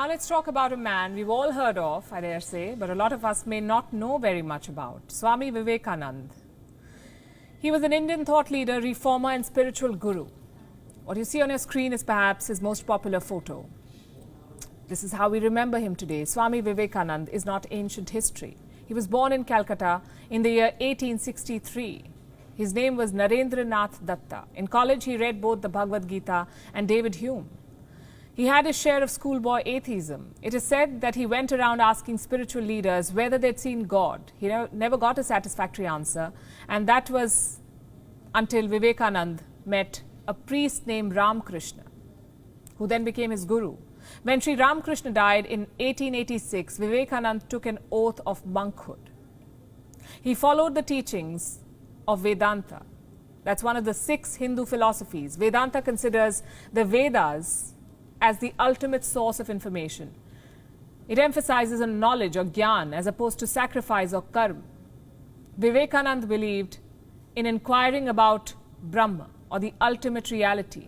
Now let's talk about a man we've all heard of, I dare say, but a lot of us may not know very much about, Swami Vivekananda. He was an Indian thought leader, reformer and spiritual guru. What you see on your screen is perhaps his most popular photo. This is how we remember him today. Swami Vivekananda is not ancient history. He was born in Calcutta in the year 1863. His name was Narendranath Datta. In college, he read both the Bhagavad Gita and David Hume. He had his share of schoolboy atheism. It is said that he went around asking spiritual leaders whether they'd seen God. He never got a satisfactory answer, and that was until Vivekananda met a priest named Ramakrishna, who then became his guru. When Sri Ramakrishna died in 1886, Vivekananda took an oath of monkhood. He followed the teachings of Vedanta. That's one of the 6 Hindu philosophies. Vedanta considers the Vedas as the ultimate source of information. It emphasizes on knowledge or jnana as opposed to sacrifice or karma. Vivekananda believed in inquiring about Brahma or the ultimate reality.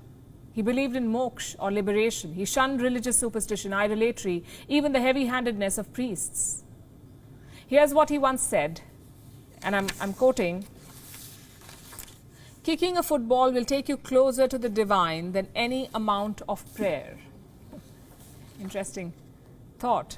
He believed in moksha or liberation. He shunned religious superstition, idolatry, even the heavy-handedness of priests. Here's what he once said, and I'm quoting, "Kicking a football will take you closer to the divine than any amount of prayer." Interesting thought.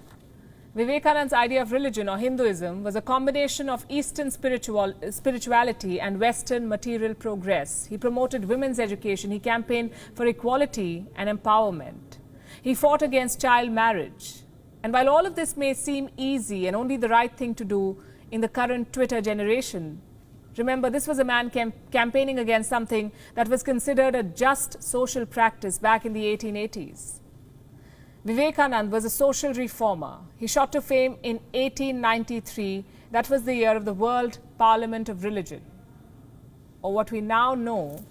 Vivekananda's idea of religion or Hinduism was a combination of Eastern spirituality and Western material progress. He promoted women's education. He campaigned for equality and empowerment. He fought against child marriage. And while all of this may seem easy and only the right thing to do in the current Twitter generation, remember, this was a man campaigning against something that was considered a just social practice back in the 1880s. Vivekananda was a social reformer. He shot to fame in 1893. That was the year of the World Parliament of Religion, or what we now know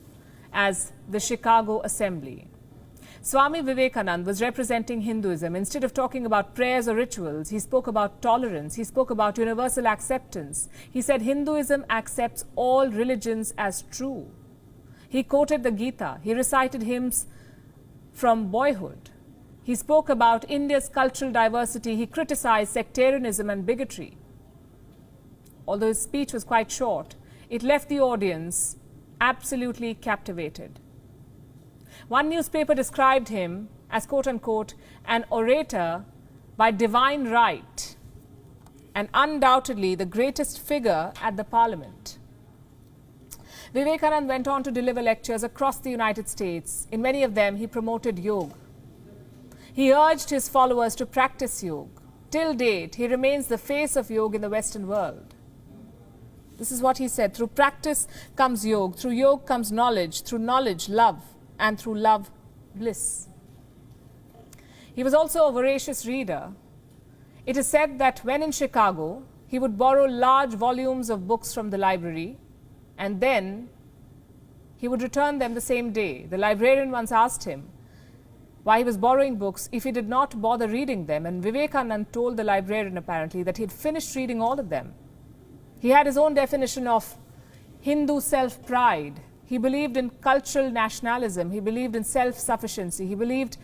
as the Chicago Assembly. Swami Vivekananda was representing Hinduism. Instead of talking about prayers or rituals, he spoke about tolerance. He spoke about universal acceptance. He said Hinduism accepts all religions as true. He quoted the Gita. He recited hymns from boyhood. He spoke about India's cultural diversity. He criticized sectarianism and bigotry. Although his speech was quite short, it left the audience absolutely captivated. One newspaper described him as, quote-unquote, an orator by divine right and undoubtedly the greatest figure at the parliament. Vivekananda went on to deliver lectures across the United States. In many of them, he promoted yoga. He urged his followers to practice yoga. Till date, he remains the face of yoga in the Western world. This is what he said: through practice comes yoga, through yoga comes knowledge, through knowledge, love, and through love, bliss. He was also a voracious reader. It is said that when in Chicago, he would borrow large volumes of books from the library, and then he would return them the same day. The librarian once asked him why he was borrowing books if he did not bother reading them, and Vivekananda told the librarian apparently that he had finished reading all of them. He had his own definition of Hindu self-pride. He believed in cultural nationalism. He believed in self-sufficiency. He believed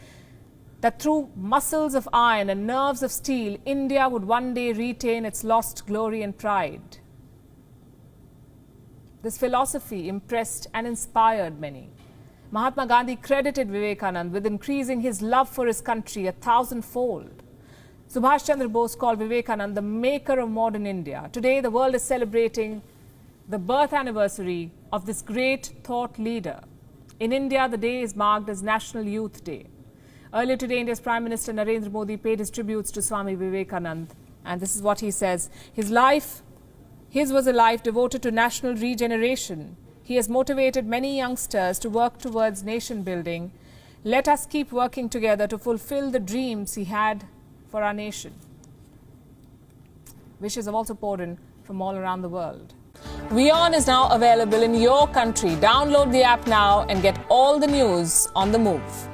that through muscles of iron and nerves of steel, India would one day retain its lost glory and pride. This philosophy impressed and inspired many. Mahatma Gandhi credited Vivekananda with increasing his love for his country 1,000-fold. Subhash Chandra Bose called Vivekananda the maker of modern India. Today, the world is celebrating the birth anniversary of this great thought leader. In India, the day is marked as National Youth Day. Earlier today, India's Prime Minister Narendra Modi paid his tributes to Swami Vivekananda, and this is what he says. His was a life devoted to national regeneration. He has motivated many youngsters to work towards nation building. Let us keep working together to fulfill the dreams he had for our nation. Wishes have also poured in from all around the world. WION is now available in your country. Download the app now and get all the news on the move.